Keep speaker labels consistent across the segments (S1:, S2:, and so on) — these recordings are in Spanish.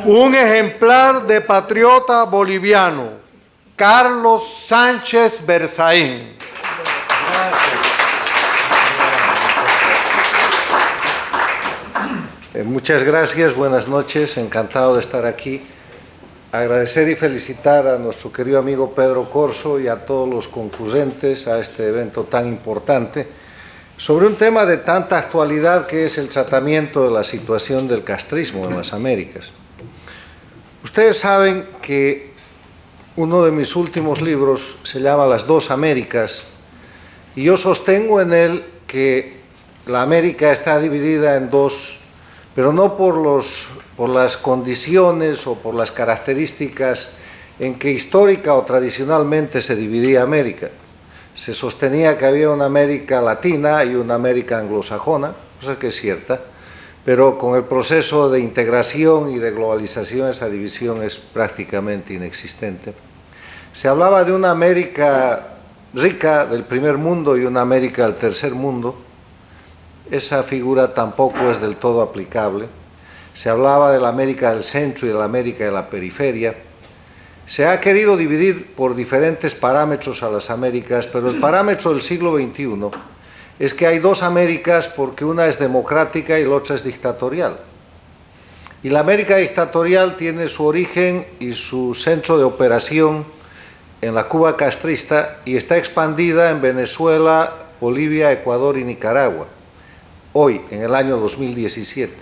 S1: Un ejemplar de patriota boliviano, Carlos Sánchez Berzaín.
S2: Muchas gracias, buenas noches, encantado de estar aquí. Agradecer y felicitar a nuestro querido amigo Pedro Corso y a todos los concurrentes a este evento tan importante sobre un tema de tanta actualidad que es el tratamiento de la situación del castrismo en las Américas. Ustedes saben que uno de mis últimos libros se llama Las dos Américas y yo sostengo en él que la América está dividida en dos, pero no por las condiciones o por las características en que histórica o tradicionalmente se dividía América. Se sostenía que había una América latina y una América anglosajona, cosa que es cierta, pero con el proceso de integración y de globalización esa división es prácticamente inexistente. Se hablaba de una América rica del primer mundo y una América del tercer mundo. Esa figura tampoco es del todo aplicable. Se hablaba de la América del centro y de la América de la periferia. Se ha querido dividir por diferentes parámetros a las Américas, pero el parámetro del siglo XXI es que hay dos Américas porque una es democrática y la otra es dictatorial. Y la América dictatorial tiene su origen y su centro de operación en la Cuba castrista y está expandida en Venezuela, Bolivia, Ecuador y Nicaragua, hoy, en el año 2017.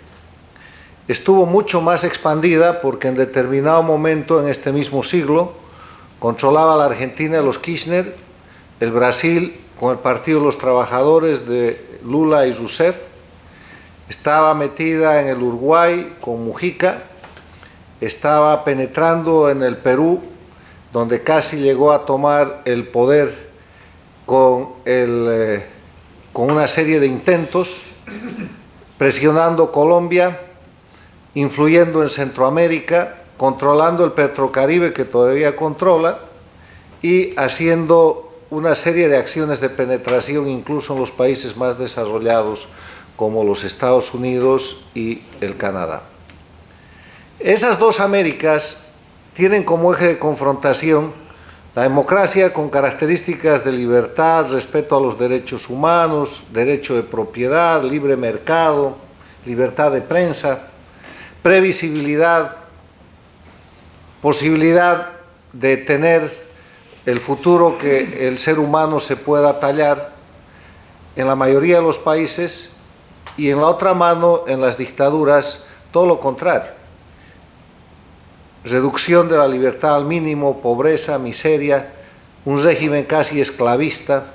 S2: Estuvo mucho más expandida porque en determinado momento en este mismo siglo controlaba la Argentina los Kirchner, el Brasil con el Partido de los Trabajadores de Lula y Rousseff, estaba metida en el Uruguay con Mujica, estaba penetrando en el Perú, donde casi llegó a tomar el poder con una serie de intentos, presionando Colombia, influyendo en Centroamérica, controlando el Petrocaribe que todavía controla y haciendo una serie de acciones de penetración incluso en los países más desarrollados como los Estados Unidos y el Canadá. Esas dos Américas tienen como eje de confrontación la democracia con características de libertad, respeto a los derechos humanos, derecho de propiedad, libre mercado, libertad de prensa, previsibilidad, posibilidad de tener el futuro que el ser humano se pueda tallar en la mayoría de los países y en la otra mano, en las dictaduras, todo lo contrario. Reducción de la libertad al mínimo, pobreza, miseria, un régimen casi esclavista,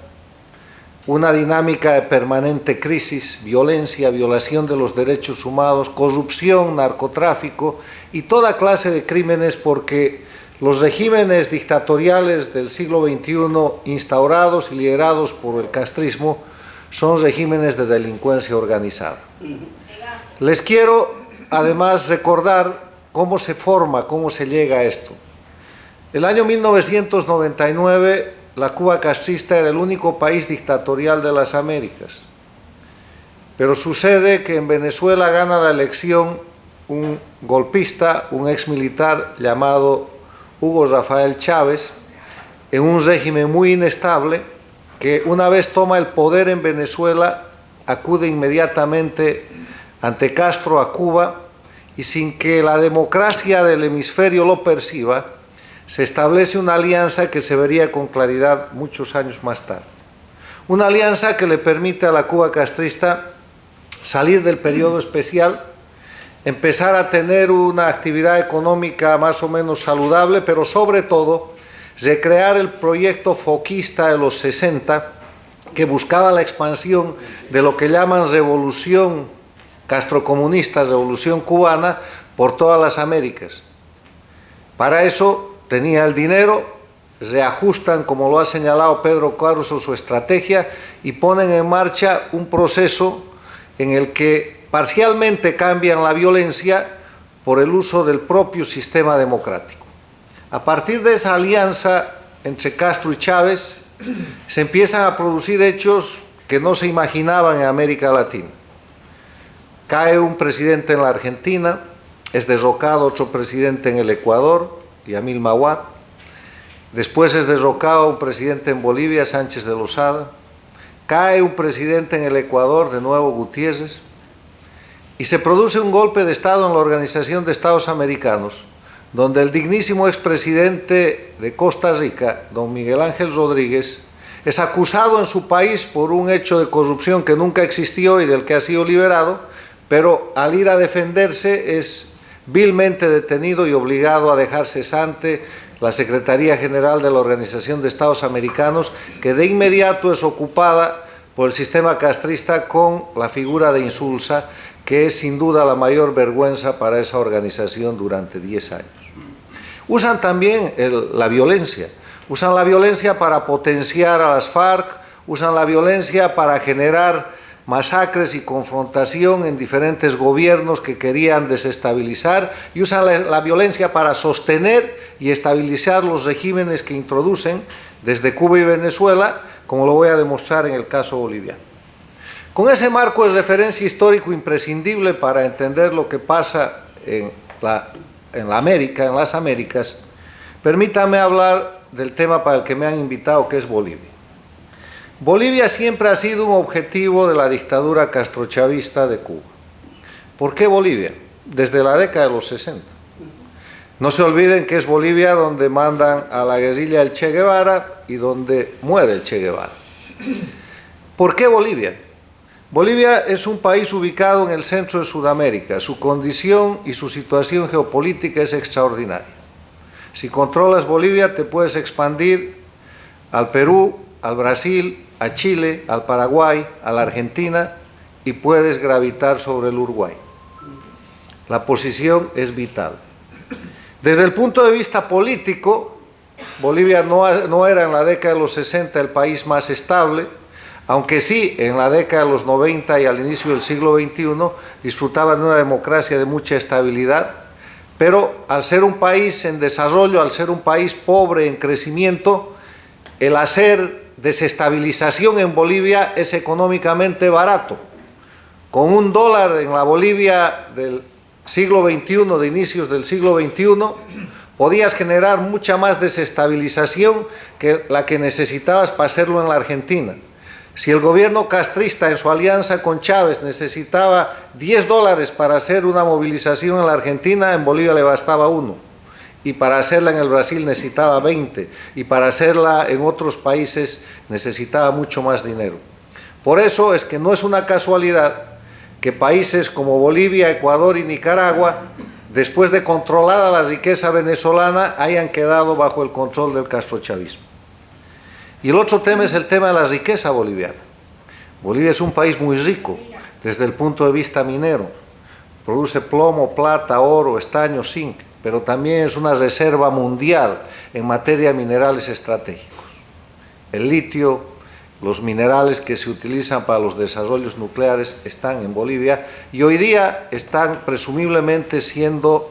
S2: una dinámica de permanente crisis, violencia, violación de los derechos humanos, corrupción, narcotráfico y toda clase de crímenes porque los regímenes dictatoriales del siglo XXI instaurados y liderados por el castrismo son regímenes de delincuencia organizada. Les quiero además recordar cómo se forma, cómo se llega a esto. El año 1999 la Cuba castrista era el único país dictatorial de las Américas. Pero sucede que en Venezuela gana la elección un golpista, un exmilitar llamado Hugo Rafael Chávez, en un régimen muy inestable, que una vez toma el poder en Venezuela, acude inmediatamente ante Castro a Cuba y sin que la democracia del hemisferio lo perciba, se establece una alianza que se vería con claridad muchos años más tarde. Una alianza que le permite a la Cuba castrista salir del periodo especial, empezar a tener una actividad económica más o menos saludable, pero sobre todo recrear el proyecto foquista de los 60 que buscaba la expansión de lo que llaman revolución castrocomunista, revolución cubana, por todas las Américas. Para eso tenía el dinero, reajustan, como lo ha señalado Pedro Corso, su estrategia y ponen en marcha un proceso en el que parcialmente cambian la violencia por el uso del propio sistema democrático. A partir de esa alianza entre Castro y Chávez, se empiezan a producir hechos que no se imaginaban en América Latina. Cae un presidente en la Argentina, es derrocado otro presidente en el Ecuador, Yamil Mahuad. Después es derrocado un presidente en Bolivia, Sánchez de Lozada. Cae un presidente en el Ecuador, de nuevo Gutiérrez. Y se produce un golpe de Estado en la Organización de Estados Americanos, donde el dignísimo expresidente de Costa Rica, don Miguel Ángel Rodríguez, es acusado en su país por un hecho de corrupción que nunca existió y del que ha sido liberado, pero al ir a defenderse es vilmente detenido y obligado a dejar cesante la Secretaría General de la Organización de Estados Americanos, que de inmediato es ocupada por el sistema castrista con la figura de Insulza, que es sin duda la mayor vergüenza para esa organización durante 10 años. Usan también la violencia. Usan la violencia para potenciar a las FARC, usan la violencia para generar masacres y confrontación en diferentes gobiernos que querían desestabilizar, y usan la violencia para sostener y estabilizar los regímenes que introducen desde Cuba y Venezuela, como lo voy a demostrar en el caso boliviano. Con ese marco de referencia histórico imprescindible para entender lo que pasa en las Américas, permítame hablar del tema para el que me han invitado, que es Bolivia. Bolivia siempre ha sido un objetivo de la dictadura castrochavista de Cuba. ¿Por qué Bolivia? Desde la década de los 60. No se olviden que es Bolivia donde mandan a la guerrilla del Che Guevara y donde muere el Che Guevara. ¿Por qué Bolivia? Bolivia es un país ubicado en el centro de Sudamérica. Su condición y su situación geopolítica es extraordinaria. Si controlas Bolivia, te puedes expandir al Perú, al Brasil, a Chile, al Paraguay, a la Argentina, y puedes gravitar sobre el Uruguay. La posición es vital. Desde el punto de vista político, Bolivia no era en la década de los 60 el país más estable, aunque sí en la década de los 90 y al inicio del siglo XXI disfrutaba de una democracia de mucha estabilidad, pero al ser un país en desarrollo, al ser un país pobre en crecimiento, el hacer desestabilización en Bolivia es económicamente barato. Con $1 en la Bolivia del siglo XXI, de inicios del siglo XXI, podías generar mucha más desestabilización que la que necesitabas para hacerlo en la Argentina. Si el gobierno castrista en su alianza con Chávez necesitaba $10 para hacer una movilización en la Argentina, en Bolivia le bastaba 1. Y para hacerla en el Brasil necesitaba 20. Y para hacerla en otros países necesitaba mucho más dinero. Por eso es que no es una casualidad que países como Bolivia, Ecuador y Nicaragua, después de controlada la riqueza venezolana, hayan quedado bajo el control del castrochavismo. Y el otro tema es el tema de la riqueza boliviana. Bolivia es un país muy rico desde el punto de vista minero. Produce plomo, plata, oro, estaño, zinc, pero también es una reserva mundial en materia de minerales estratégicos. El litio, los minerales que se utilizan para los desarrollos nucleares están en Bolivia y hoy día están presumiblemente siendo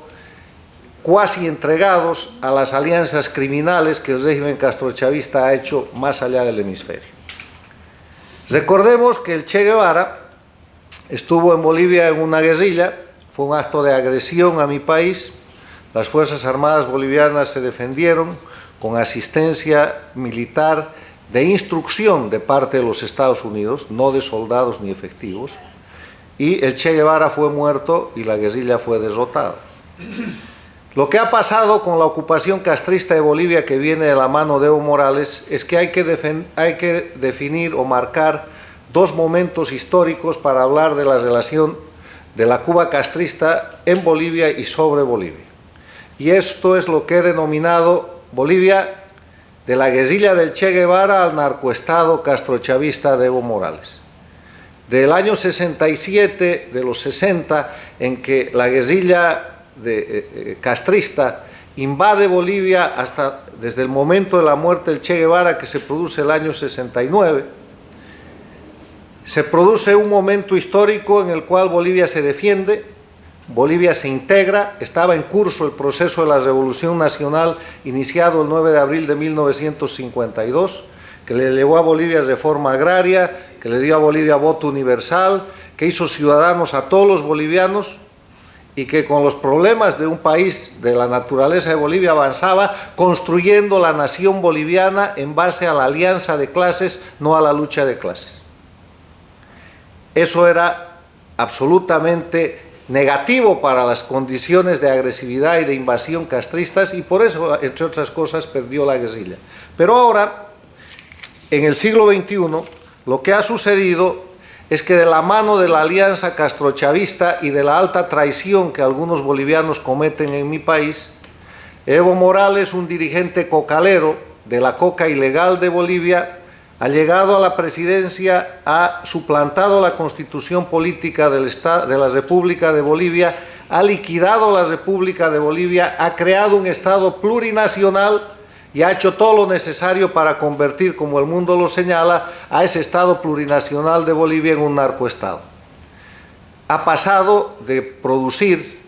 S2: cuasi entregados a las alianzas criminales que el régimen castrochavista ha hecho más allá del hemisferio. Recordemos que el Che Guevara estuvo en Bolivia en una guerrilla, fue un acto de agresión a mi país, las Fuerzas Armadas bolivianas se defendieron con asistencia militar de instrucción de parte de los Estados Unidos, no de soldados ni efectivos, y el Che Guevara fue muerto y la guerrilla fue derrotada. Lo que ha pasado con la ocupación castrista de Bolivia, que viene de la mano de Evo Morales, es que hay que definir o marcar dos momentos históricos para hablar de la relación de la Cuba castrista en Bolivia y sobre Bolivia. Y esto es lo que he denominado Bolivia de la guerrilla del Che Guevara al narcoestado castrochavista de Evo Morales. Del año 67, de los 60, en que la guerrilla castrista invade Bolivia hasta desde el momento de la muerte del Che Guevara, que se produce el año 69, se produce un momento histórico en el cual Bolivia se defiende, Bolivia se integra, estaba en curso el proceso de la Revolución Nacional iniciado el 9 de abril de 1952, que le llevó a Bolivia reforma agraria, que le dio a Bolivia voto universal, que hizo ciudadanos a todos los bolivianos, y que con los problemas de un país de la naturaleza de Bolivia avanzaba construyendo la nación boliviana en base a la alianza de clases, no a la lucha de clases. Eso era absolutamente negativo para las condiciones de agresividad y de invasión castristas y por eso, entre otras cosas, perdió la guerrilla. Pero ahora, en el siglo XXI, lo que ha sucedido es que de la mano de la alianza castrochavista y de la alta traición que algunos bolivianos cometen en mi país, Evo Morales, un dirigente cocalero de la coca ilegal de Bolivia, ha llegado a la presidencia, ha suplantado la constitución política de la República de Bolivia, ha liquidado la República de Bolivia, ha creado un Estado plurinacional y ha hecho todo lo necesario para convertir, como el mundo lo señala, a ese Estado plurinacional de Bolivia en un narcoestado. Ha pasado de producir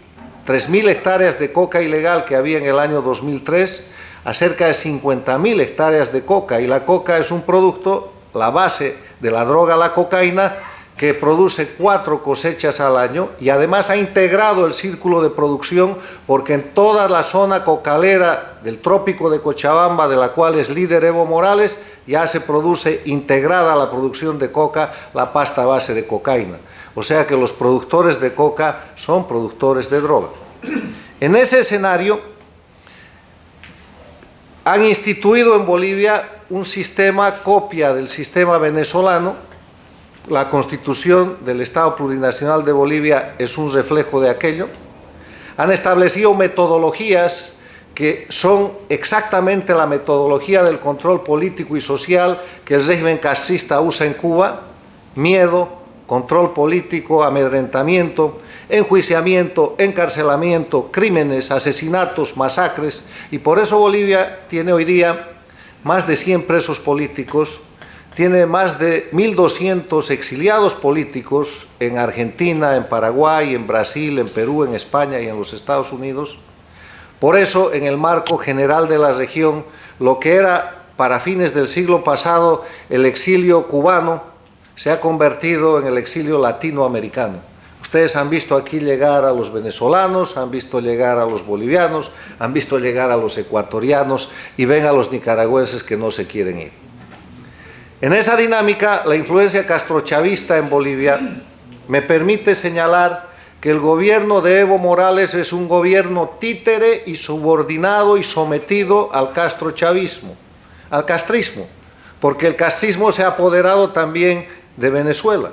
S2: 3.000 hectáreas de coca ilegal que había en el año 2003 a cerca de 50.000 hectáreas de coca, y la coca es un producto, la base de la droga, la cocaína, que produce 4 cosechas al año y además ha integrado el círculo de producción porque en toda la zona cocalera del trópico de Cochabamba, de la cual es líder Evo Morales, ya se produce integrada a la producción de coca la pasta base de cocaína. O sea que los productores de coca son productores de droga. En ese escenario han instituido en Bolivia un sistema copia del sistema venezolano. La Constitución del Estado Plurinacional de Bolivia es un reflejo de aquello. Han establecido metodologías que son exactamente la metodología del control político y social que el régimen castrista usa en Cuba: miedo, control político, amedrentamiento, enjuiciamiento, encarcelamiento, crímenes, asesinatos, masacres, y por eso Bolivia tiene hoy día más de 100 presos políticos, tiene más de 1.200 exiliados políticos en Argentina, en Paraguay, en Brasil, en Perú, en España y en los Estados Unidos. Por eso, en el marco general de la región, lo que era para fines del siglo pasado el exilio cubano se ha convertido en el exilio latinoamericano. Ustedes han visto aquí llegar a los venezolanos, han visto llegar a los bolivianos, han visto llegar a los ecuatorianos y ven a los nicaragüenses que no se quieren ir. En esa dinámica, la influencia castrochavista en Bolivia me permite señalar que el gobierno de Evo Morales es un gobierno títere y subordinado y sometido al castrochavismo, al castrismo, porque el castrismo se ha apoderado también de Venezuela.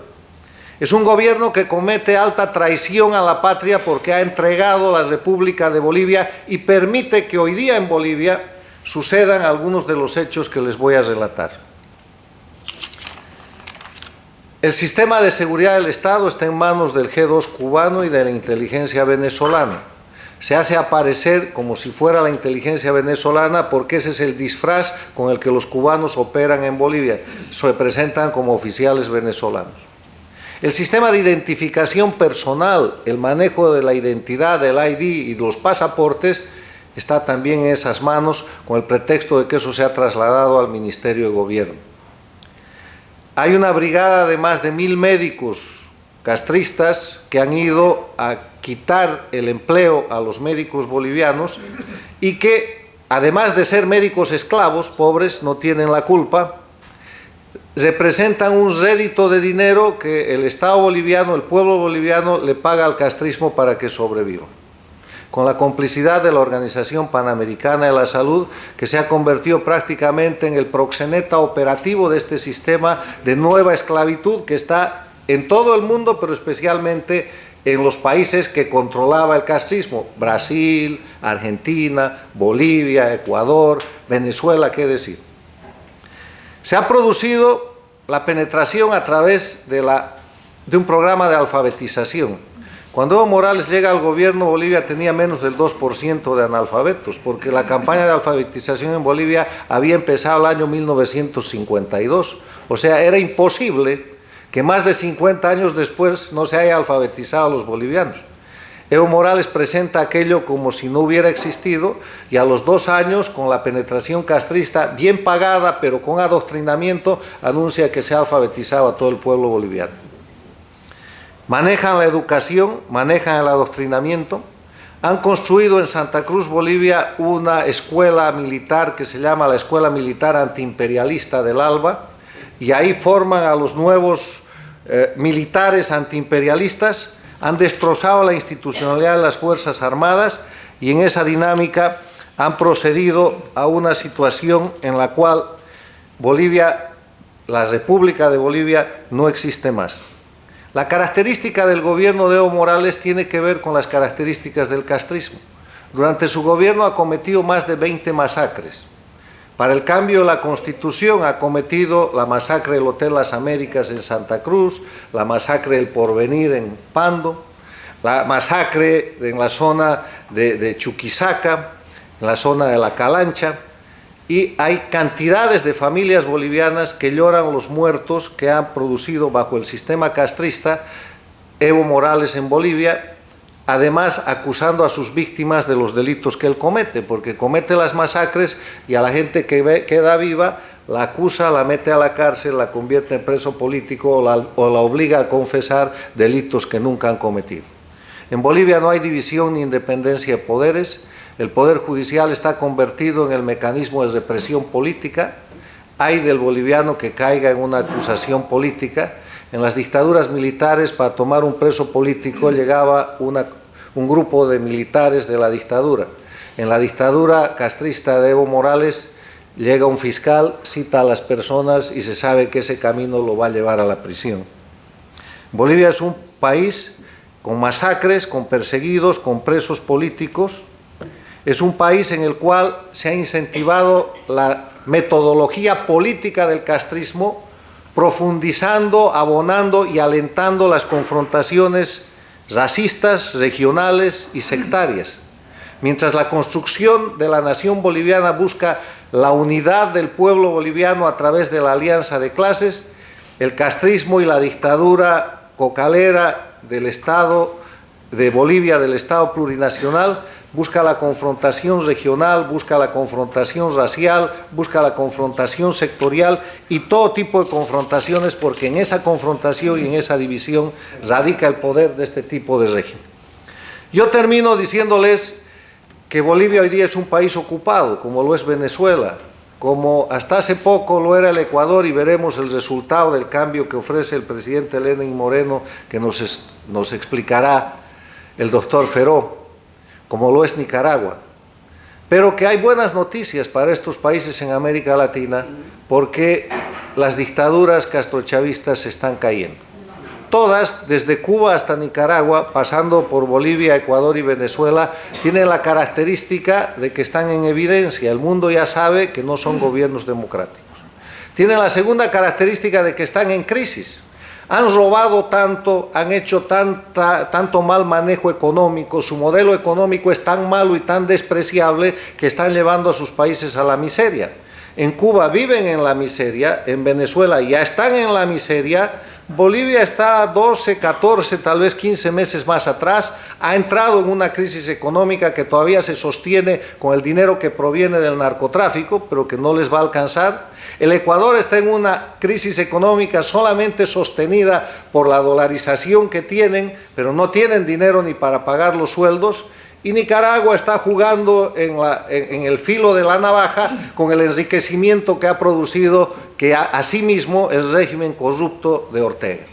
S2: Es un gobierno que comete alta traición a la patria porque ha entregado la República de Bolivia y permite que hoy día en Bolivia sucedan algunos de los hechos que les voy a relatar. El sistema de seguridad del Estado está en manos del G2 cubano y de la inteligencia venezolana. Se hace aparecer como si fuera la inteligencia venezolana porque ese es el disfraz con el que los cubanos operan en Bolivia. Se presentan como oficiales venezolanos. El sistema de identificación personal, el manejo de la identidad, del ID y los pasaportes, está también en esas manos con el pretexto de que eso se ha trasladado al Ministerio de Gobierno. Hay una brigada de más de 1.000 médicos castristas que han ido a quitar el empleo a los médicos bolivianos y que, además de ser médicos esclavos, pobres, no tienen la culpa, representan un rédito de dinero que el Estado boliviano, el pueblo boliviano, le paga al castrismo para que sobreviva. Con la complicidad de la Organización Panamericana de la Salud, que se ha convertido prácticamente en el proxeneta operativo de este sistema de nueva esclavitud que está en todo el mundo, pero especialmente en los países que controlaba el castrismo: Brasil, Argentina, Bolivia, Ecuador, Venezuela, qué decir. Se ha producido la penetración a través de un programa de alfabetización. Cuando Evo Morales llega al gobierno, Bolivia tenía menos del 2% de analfabetos, porque la campaña de alfabetización en Bolivia había empezado el año 1952. O sea, era imposible que más de 50 años después no se haya alfabetizado a los bolivianos. Evo Morales presenta aquello como si no hubiera existido y a los 2 años, con la penetración castrista bien pagada, pero con adoctrinamiento, anuncia que se ha alfabetizado a todo el pueblo boliviano. manejan la educación, manejan el adoctrinamiento. Han construido en Santa Cruz, Bolivia, una escuela militar que se llama la Escuela Militar Antiimperialista del ALBA, y ahí forman a los nuevos militares antiimperialistas. Han destrozado la institucionalidad de las Fuerzas Armadas y en esa dinámica han procedido a una situación en la cual Bolivia, la República de Bolivia, no existe más. La característica del gobierno de Evo Morales tiene que ver con las características del castrismo. Durante su gobierno ha cometido más de 20 masacres. Para el cambio de la Constitución ha cometido la masacre del Hotel Las Américas en Santa Cruz, la masacre del Porvenir en Pando, la masacre en la zona de Chuquisaca, en la zona de La Calancha, y hay cantidades de familias bolivianas que lloran los muertos que han producido bajo el sistema castrista Evo Morales en Bolivia, además acusando a sus víctimas de los delitos que él comete, porque comete las masacres y a la gente que queda viva la acusa, la mete a la cárcel, la convierte en preso político o la obliga a confesar delitos que nunca han cometido. En Bolivia no hay división ni independencia de poderes. El Poder Judicial está convertido en el mecanismo de represión política. Hay del boliviano que caiga en una acusación política. En las dictaduras militares, para tomar un preso político, llegaba un grupo de militares de la dictadura. En la dictadura castrista de Evo Morales, llega un fiscal, cita a las personas y se sabe que ese camino lo va a llevar a la prisión. Bolivia es un país con masacres, con perseguidos, con presos políticos. Es un país en el cual se ha incentivado la metodología política del castrismo, profundizando, abonando y alentando las confrontaciones racistas, regionales y sectarias. Mientras la construcción de la nación boliviana busca la unidad del pueblo boliviano a través de la alianza de clases, el castrismo y la dictadura cocalera del Estado de Bolivia, del Estado plurinacional, busca la confrontación regional, busca la confrontación racial, busca la confrontación sectorial y todo tipo de confrontaciones, porque en esa confrontación y en esa división radica el poder de este tipo de régimen. Yo termino diciéndoles que Bolivia hoy día es un país ocupado, como lo es Venezuela, como hasta hace poco lo era el Ecuador, y veremos el resultado del cambio que ofrece el presidente Lenín Moreno, que nos explicará el doctor Feró, como lo es Nicaragua, pero que hay buenas noticias para estos países en América Latina, porque las dictaduras castrochavistas se están cayendo. Todas, desde Cuba hasta Nicaragua, pasando por Bolivia, Ecuador y Venezuela, tienen la característica de que están en evidencia. El mundo ya sabe que no son gobiernos democráticos. Tienen la segunda característica de que están en crisis. Han robado tanto, han hecho tanto mal manejo económico, su modelo económico es tan malo y tan despreciable que están llevando a sus países a la miseria. En Cuba viven en la miseria, en Venezuela ya están en la miseria, Bolivia está 12, 14, tal vez 15 meses más atrás, ha entrado en una crisis económica que todavía se sostiene con el dinero que proviene del narcotráfico, pero que no les va a alcanzar. El Ecuador está en una crisis económica solamente sostenida por la dolarización que tienen, pero no tienen dinero ni para pagar los sueldos. Y Nicaragua está jugando en el filo de la navaja con el enriquecimiento que ha producido asimismo el régimen corrupto de Ortega.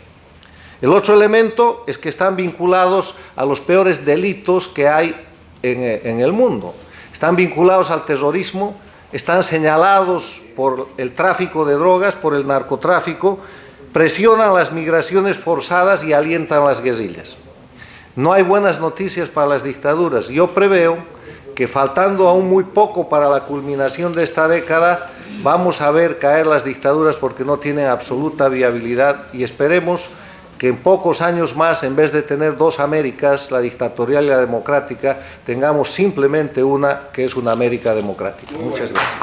S2: El otro elemento es que están vinculados a los peores delitos que hay en el mundo. Están vinculados al terrorismo, están señalados por el tráfico de drogas, por el narcotráfico, presionan las migraciones forzadas y alientan las guerrillas. No hay buenas noticias para las dictaduras. Yo preveo que faltando aún muy poco para la culminación de esta década, vamos a ver caer las dictaduras porque no tienen absoluta viabilidad, y esperemos que en pocos años más, en vez de tener dos Américas, la dictatorial y la democrática, tengamos simplemente una que es una América democrática. Muchas gracias.